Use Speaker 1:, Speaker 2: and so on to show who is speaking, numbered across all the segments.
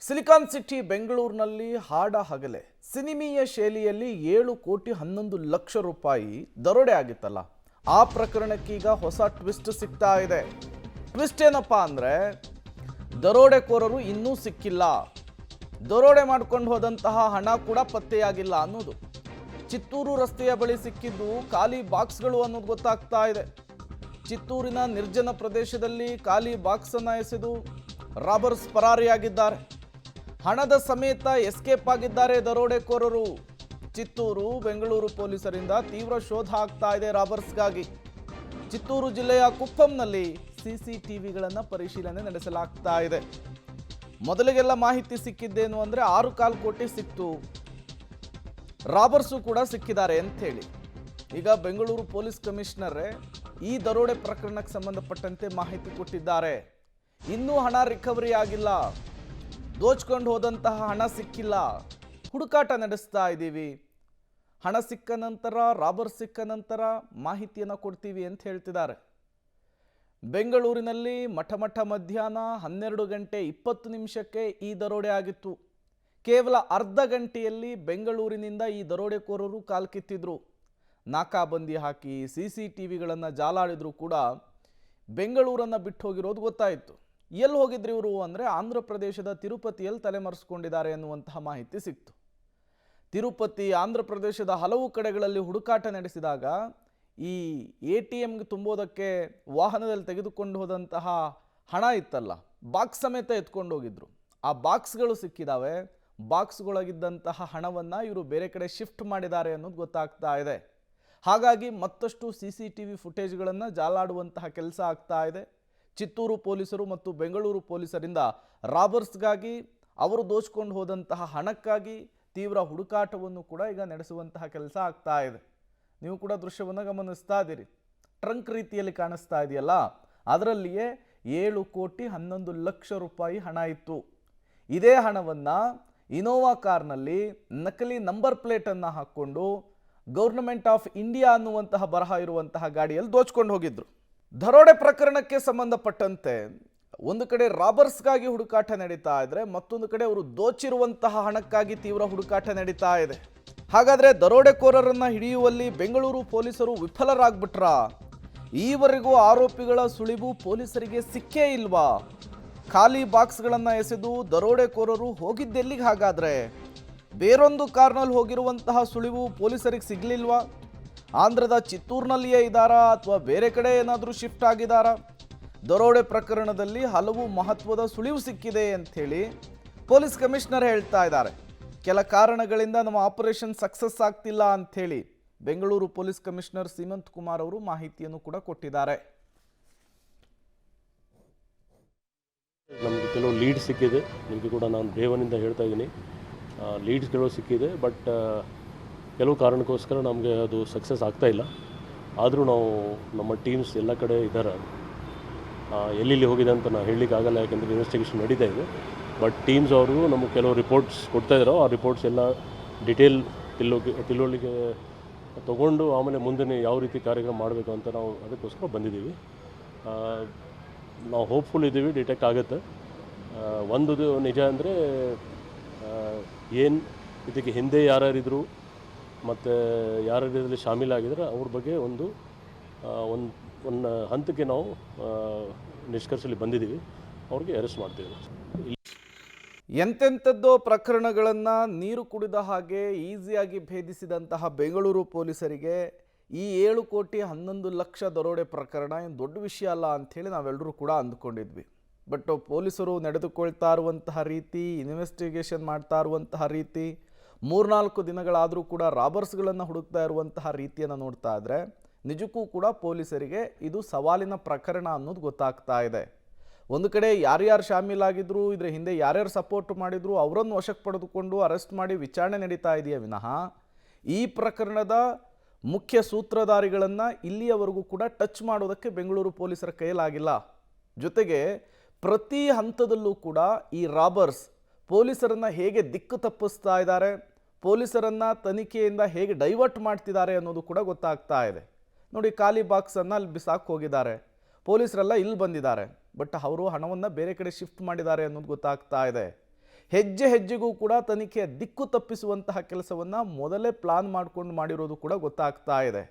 Speaker 1: Silicon city ಬೆಂಗಳೂರಿನಲ್ಲಿ ಹಾಡ ಹಗಲೇ ಸಿನಿಮೀಯ ಶೈಲಿಯಲ್ಲಿ 7 ಕೋಟಿ 11 ಲಕ್ಷ ರೂಪಾಯಿ ದರೋಡೆ ಆಗಿತ್ತಲ್ಲ. ಆ ಪ್ರಕರಣಕ್ಕೀಗ ಹೊಸ ಟ್ವಿಸ್ಟ್ ಸಿಗ್ತಾ ಇದೆ. ಟ್ವಿಸ್ಟ್ ಏನಪ್ಪಾ ಅಂದ್ರೆ ದರೋಡೆಕೋರರು ಇನ್ನೂ ಸಿಕ್ಕಿಲ್ಲ, ದರೋಡೆ ಮಾಡ್ಕೊಂಡು ಹೋದಂತಹ ಹಣ ಕೂಡ ಪತ್ತೆಯಾಗಿಲ್ಲ ಅನ್ನೋದು. ಚಿತ್ತೂರು ರಸ್ತೆಯ ಬಳಿ ಸಿಕ್ಕಿದ್ದು ಖಾಲಿ ಬಾಕ್ಸ್ಗಳು ಅನ್ನೋದು ಗೊತ್ತಾಗ್ತಾ ಇದೆ. ಚಿತ್ತೂರಿನ ನಿರ್ಜನ ಪ್ರದೇಶದಲ್ಲಿ ಖಾಲಿ ಬಾಕ್ಸ್ ಅನ್ನು ಎಸೆದು ರಾಬರ್ಸ್ ಪರಾರಿಯಾಗಿದ್ದಾರೆ. ಹಣದ ಸಮೇತ ಎಸ್ಕೇಪ್ ಆಗಿದ್ದಾರೆ ದರೋಡೆಕೋರರು. ಚಿತ್ತೂರು ಬೆಂಗಳೂರು ಪೊಲೀಸರಿಂದ ತೀವ್ರ ಶೋಧ ಆಗ್ತಾ ಇದೆ ರಾಬರ್ಸ್ಗಾಗಿ. ಚಿತ್ತೂರು ಜಿಲ್ಲೆಯ ಕುಪ್ಪಂನಲ್ಲಿ ಸಿಸಿಟಿವಿಗಳನ್ನು ಪರಿಶೀಲನೆ ನಡೆಸಲಾಗ್ತಾ ಇದೆ. ಮೊದಲಿಗೆಲ್ಲ ಮಾಹಿತಿ ಸಿಕ್ಕಿದ್ದೇನು ಅಂದರೆ 6.25 ಕೋಟಿ ಸಿಕ್ತು, ರಾಬರ್ಸು ಕೂಡ ಸಿಕ್ಕಿದ್ದಾರೆ ಅಂಥೇಳಿ. ಈಗ ಬೆಂಗಳೂರು ಪೊಲೀಸ್ ಕಮಿಷನರೇ ಈ ದರೋಡೆ ಪ್ರಕರಣಕ್ಕೆ ಸಂಬಂಧಪಟ್ಟಂತೆ ಮಾಹಿತಿ ಕೊಟ್ಟಿದ್ದಾರೆ. ಇನ್ನೂ ಹಣ ರಿಕವರಿ ಆಗಿಲ್ಲ, ದೋಚ್ಕೊಂಡು ಹೋದಂತಹ ಹಣ ಸಿಕ್ಕಿಲ್ಲ, ಹುಡುಕಾಟ ನಡೆಸ್ತಾ ಇದ್ದೀವಿ. ಹಣ ಸಿಕ್ಕ ನಂತರ, ರಾಬರ್ ಸಿಕ್ಕ ನಂತರ ಮಾಹಿತಿಯನ್ನು ಕೊಡ್ತೀವಿ ಅಂತ ಹೇಳ್ತಿದ್ದಾರೆ. ಬೆಂಗಳೂರಿನಲ್ಲಿ ಮಠ ಮಧ್ಯಾಹ್ನ 12 ಗಂಟೆ 20 ನಿಮಿಷಕ್ಕೆ ಈ ದರೋಡೆ ಆಗಿತ್ತು. ಕೇವಲ ಅರ್ಧ ಗಂಟೆಯಲ್ಲಿ ಬೆಂಗಳೂರಿನಿಂದ ಈ ದರೋಡೆಕೋರರು ಕಾಲ್ಕಿತ್ತಿದ್ರು. ನಾಕಾಬಂದಿ ಹಾಕಿ CCTVಗಳನ್ನು ಜಾಲಾಡಿದ್ರು ಕೂಡ ಬೆಂಗಳೂರನ್ನು ಬಿಟ್ಟು ಹೋಗಿರೋದು ಗೊತ್ತಾಯಿತು. ಎಲ್ಲಿ ಹೋಗಿದ್ರು ಇವರು ಅಂದರೆ ಆಂಧ್ರ ಪ್ರದೇಶದ ತಿರುಪತಿಯಲ್ಲಿ ತಲೆಮರೆಸ್ಕೊಂಡಿದ್ದಾರೆ ಎನ್ನುವಂತಹ ಮಾಹಿತಿ ಸಿಕ್ತು. ತಿರುಪತಿ, ಆಂಧ್ರ ಪ್ರದೇಶದ ಹಲವು ಕಡೆಗಳಲ್ಲಿ ಹುಡುಕಾಟ ನಡೆಸಿದಾಗ ಈ ATMಗೆ ತುಂಬೋದಕ್ಕೆ ವಾಹನದಲ್ಲಿ ತೆಗೆದುಕೊಂಡು ಹೋದಂತಹ ಹಣ ಇತ್ತಲ್ಲ, ಬಾಕ್ಸ್ ಸಮೇತ ಎತ್ಕೊಂಡು ಹೋಗಿದ್ರು. ಆ ಬಾಕ್ಸ್ಗಳು ಸಿಕ್ಕಿದಾವೆ. ಬಾಕ್ಸ್ಗಳಾಗಿದ್ದಂತಹ ಹಣವನ್ನು ಇವರು ಬೇರೆ ಕಡೆ ಶಿಫ್ಟ್ ಮಾಡಿದ್ದಾರೆ ಅನ್ನೋದು ಗೊತ್ತಾಗ್ತಾ ಇದೆ. ಹಾಗಾಗಿ ಮತ್ತಷ್ಟು CCTV ಫುಟೇಜ್ಗಳನ್ನು ಜಾಲಾಡುವಂತಹ ಕೆಲಸ ಆಗ್ತಾ ಇದೆ. ಚಿತ್ತೂರು ಪೊಲೀಸರು ಮತ್ತು ಬೆಂಗಳೂರು ಪೊಲೀಸರಿಂದ ರಾಬರ್ಸ್ಗಾಗಿ, ಅವರು ದೋಚ್ಕೊಂಡು ಹೋದಂತಹ ಹಣಕ್ಕಾಗಿ ತೀವ್ರ ಹುಡುಕಾಟವನ್ನು ಕೂಡ ಈಗ ನಡೆಸುವಂತಹ ಕೆಲಸ ಆಗ್ತಾ ಇದೆ. ನೀವು ಕೂಡ ದೃಶ್ಯವನ್ನು ಗಮನಿಸ್ತಾ ಇದ್ದೀರಿ. ಟ್ರಂಕ್ ರೀತಿಯಲ್ಲಿ ಕಾಣಿಸ್ತಾ ಇದೆಯಲ್ಲ, ಅದರಲ್ಲಿಯೇ 7 ಕೋಟಿ 11 ಲಕ್ಷ ರೂಪಾಯಿ ಹಣ ಇತ್ತು. ಇದೇ ಹಣವನ್ನು ಇನೋವಾ ಕಾರ್ನಲ್ಲಿ ನಕಲಿ ನಂಬರ್ ಪ್ಲೇಟನ್ನು ಹಾಕ್ಕೊಂಡು ಗೌರ್ನಮೆಂಟ್ ಆಫ್ ಇಂಡಿಯಾ ಅನ್ನುವಂತಹ ಬರಹ ಇರುವಂತಹ ಗಾಡಿಯಲ್ಲಿ ದೋಚ್ಕೊಂಡು ಹೋಗಿದ್ರು. ದರೋಡೆ ಪ್ರಕರಣಕ್ಕೆ ಸಂಬಂಧಪಟ್ಟಂತೆ ಒಂದು ಕಡೆ ರಾಬರ್ಸ್ಗಾಗಿ ಹುಡುಕಾಟ ನಡೀತಾ ಇದ್ರೆ, ಮತ್ತೊಂದು ಕಡೆ ಅವರು ದೋಚಿರುವಂತಹ ಹಣಕ್ಕಾಗಿ ತೀವ್ರ ಹುಡುಕಾಟ ನಡೀತಾ ಇದೆ. ಹಾಗಾದ್ರೆ ದರೋಡೆಕೋರರನ್ನ ಹಿಡಿಯುವಲ್ಲಿ ಬೆಂಗಳೂರು ಪೊಲೀಸರು ವಿಫಲರಾಗ್ಬಿಟ್ರಾ? ಈವರೆಗೂ ಆರೋಪಿಗಳ ಸುಳಿವು ಪೊಲೀಸರಿಗೆ ಸಿಕ್ಕೇ ಇಲ್ವಾ? ಖಾಲಿ ಬಾಕ್ಸ್ಗಳನ್ನು ಎಸೆದು ದರೋಡೆಕೋರರು ಹೋಗಿದ್ದೆಲ್ಲಿಗೆ? ಹಾಗಾದ್ರೆ ಬೇರೊಂದು ಕಾರ್ನಲ್ಲಿ ಹೋಗಿರುವಂತಹ ಸುಳಿವು ಪೊಲೀಸರಿಗೆ ಸಿಗ್ಲಿಲ್ವಾ? ಆಂಧ್ರದ ಚಿತ್ತೂರಿನಲ್ಲಿಯೇ ಇದ್ದಾರಾ ಅಥವಾ ಬೇರೆ ಕಡೆ ಏನಾದರೂ ಶಿಫ್ಟ್ ಆಗಿದ್ದಾರಾ? ದರೋಡೆ ಪ್ರಕರಣದಲ್ಲಿ ಹಲವು ಮಹತ್ವದ ಸುಳಿವು ಸಿಕ್ಕಿದೆ ಅಂಥೇಳಿ ಪೊಲೀಸ್ ಕಮಿಷನರ್ ಹೇಳ್ತಾ ಇದ್ದಾರೆ. ಕೆಲ ಕಾರಣಗಳಿಂದ ನಮ್ಮ ಆಪರೇಷನ್ ಸಕ್ಸಸ್ ಆಗ್ತಿಲ್ಲ ಅಂಥೇಳಿ ಬೆಂಗಳೂರು ಪೊಲೀಸ್ ಕಮಿಷನರ್ ಸೀಮಂತ್ ಕುಮಾರ್ ಅವರು ಮಾಹಿತಿಯನ್ನು ಕೂಡ ಕೊಟ್ಟಿದ್ದಾರೆ.
Speaker 2: ನಮಗೆ ಕೆಲವು ಲೀಡ್ ಸಿಕ್ಕಿದೆ, ನಿಮಗೆ ಕೂಡ ನಾನು ದೇವನಿಂದ ಹೇಳ್ತಾ ಇದ್ದೀನಿ. ಲೀಡ್ಸ್ ಕೆಲವು ಸಿಕ್ಕಿದೆ, ಬಟ್ ಕೆಲವು ಕಾರಣಕ್ಕೋಸ್ಕರ ನಮಗೆ ಅದು ಸಕ್ಸಸ್ ಆಗ್ತಾ ಇಲ್ಲ. ಆದರೂ ನಾವು ನಮ್ಮ ಟೀಮ್ಸ್ ಎಲ್ಲ ಕಡೆ ಇದ್ದಾರೆ. ಎಲ್ಲೆಲ್ಲಿ ಹೋಗಿದೆ ಅಂತ ನಾನು ಹೇಳಲಿಕ್ಕಾಗಲ್ಲ, ಯಾಕೆಂದರೆ ಇನ್ವೆಸ್ಟಿಗೇಷನ್ ನಡೀತಾ ಇದೆ. ಬಟ್ ಟೀಮ್ಸ್ ಅವರು ನಮಗೆ ಕೆಲವು ರಿಪೋರ್ಟ್ಸ್ ಕೊಡ್ತಾ ಇದ್ದಾರೋ, ಆ ರಿಪೋರ್ಟ್ಸ್ ಎಲ್ಲ ಡಿಟೇಲ್ ತಿಳುವಳಿಕೆ ತೊಗೊಂಡು ಆಮೇಲೆ ಮುಂದೆ ಯಾವ ರೀತಿ ಕಾರ್ಯಕ್ರಮ ಮಾಡಬೇಕು ಅಂತ ನಾವು ಅದಕ್ಕೋಸ್ಕರ ಬಂದಿದ್ದೀವಿ. ನಾವು ಹೋಪ್ಫುಲ್ ಇದ್ದೀವಿ ಡಿಟೆಕ್ಟ್ ಆಗುತ್ತೆ. ಒಂದು ನಿಜ ಅಂದರೆ ಏನು ಇದಕ್ಕೆ ಹಿಂದೆ ಯಾರ್ಯಾರಿದ್ರು ಮತ್ತು ಯಾರು ಇದರಲ್ಲಿ ಶಾಮೀಲಾಗಿದ್ದಾರೆ ಅವ್ರ ಬಗ್ಗೆ ಒಂದು ಹಂತಕ್ಕೆ ನಾವು ನಿಷ್ಕರ್ಷಲ್ಲಿ ಬಂದಿದ್ದೀವಿ. ಅವ್ರಿಗೆ ಅರೆಸ್ಟ್ ಮಾಡ್ತೀವಿ.
Speaker 1: ಎಂತೆಂಥದ್ದೋ ಪ್ರಕರಣಗಳನ್ನು ನೀರು ಕುಡಿದ ಹಾಗೆ ಈಸಿಯಾಗಿ ಭೇದಿಸಿದಂತಹ ಬೆಂಗಳೂರು ಪೊಲೀಸರಿಗೆ ಈ 7 ಕೋಟಿ 11 ಲಕ್ಷ ದರೋಡೆ ಪ್ರಕರಣ ಏನು ದೊಡ್ಡ ವಿಷಯ ಅಲ್ಲ ಅಂಥೇಳಿ ನಾವೆಲ್ಲರೂ ಕೂಡ ಅಂದ್ಕೊಂಡಿದ್ವಿ. ಬಟ್ ಪೊಲೀಸರು ನಡೆದುಕೊಳ್ತಾ ಇರುವಂತಹ ರೀತಿ, ಇನ್ವೆಸ್ಟಿಗೇಷನ್ ಮಾಡ್ತಾ ಇರುವಂತಹ ರೀತಿ, 3-4 ದಿನಗಳಾದರೂ ಕೂಡ ರಾಬರ್ಸ್ಗಳನ್ನು ಹುಡುಕ್ತಾ ಇರುವಂತಹ ರೀತಿಯನ್ನು ನೋಡ್ತಾ ಇದ್ರೆ ನಿಜಕ್ಕೂ ಕೂಡ ಪೊಲೀಸರಿಗೆ ಇದು ಸವಾಲಿನ ಪ್ರಕರಣ ಅನ್ನೋದು ಗೊತ್ತಾಗ್ತಾ ಇದೆ. ಒಂದು ಕಡೆ ಯಾರ್ಯಾರು ಶಾಮೀಲಾಗಿದ್ರು, ಇದರ ಹಿಂದೆ ಯಾರ್ಯಾರು ಸಪೋರ್ಟ್ ಮಾಡಿದ್ರು ಅವರನ್ನು ವಶಕ್ಕೆ ಪಡೆದುಕೊಂಡು ಅರೆಸ್ಟ್ ಮಾಡಿ ವಿಚಾರಣೆ ನಡೀತಾ ಇದೆಯಾ ವಿನಃ ಈ ಪ್ರಕರಣದ ಮುಖ್ಯ ಸೂತ್ರಧಾರಿಗಳನ್ನು ಇಲ್ಲಿಯವರೆಗೂ ಕೂಡ ಟಚ್ ಮಾಡೋದಕ್ಕೆ ಬೆಂಗಳೂರು ಪೊಲೀಸರ ಕೈಲಾಗಿಲ್ಲ. ಜೊತೆಗೆ ಪ್ರತಿ ಹಂತದಲ್ಲೂ ಕೂಡ ಈ ರಾಬರ್ಸ್ ಪೊಲೀಸರನ್ನು ಹೇಗೆ ದಿಕ್ಕು ತಪ್ಪಿಸ್ತಾ ಇದ್ದಾರೆ, ಪೊಲೀಸರನ್ನು ತನಿಖೆಯಿಂದ ಹೇಗೆ ಡೈವರ್ಟ್ ಮಾಡ್ತಿದ್ದಾರೆ ಅನ್ನೋದು ಕೂಡ ಗೊತ್ತಾಗ್ತಾ ಇದೆ. ನೋಡಿ, ಖಾಲಿ ಬಾಕ್ಸನ್ನು ಅಲ್ಲಿ ಬಿಸಾಕಿ ಹೋಗಿದ್ದಾರೆ, ಪೊಲೀಸರೆಲ್ಲ ಇಲ್ಲಿ ಬಂದಿದ್ದಾರೆ, ಬಟ್ ಅವರು ಹಣವನ್ನು ಬೇರೆ ಕಡೆ ಶಿಫ್ಟ್ ಮಾಡಿದ್ದಾರೆ ಅನ್ನೋದು ಗೊತ್ತಾಗ್ತಾ ಇದೆ. ಹೆಜ್ಜೆ ಹೆಜ್ಜೆಗೂ ಕೂಡ ತನಿಖೆಯ ದಿಕ್ಕು ತಪ್ಪಿಸುವಂತಹ ಕೆಲಸವನ್ನು ಮೊದಲೇ ಪ್ಲಾನ್ ಮಾಡ್ಕೊಂಡು ಮಾಡಿರೋದು ಕೂಡ ಗೊತ್ತಾಗ್ತಾ ಇದೆ.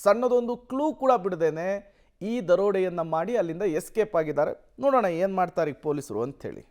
Speaker 1: ಸಣ್ಣದೊಂದು ಕ್ಲೂ ಕೂಡ ಬಿಡದೇನೆ ಈ ದರೋಡೆಯನ್ನು ಮಾಡಿ ಅಲ್ಲಿಂದ ಎಸ್ಕೇಪ್ ಆಗಿದ್ದಾರೆ. ನೋಡೋಣ ಏನು ಮಾಡ್ತಾರೆ ಈ ಪೊಲೀಸರು ಅಂಥೇಳಿ.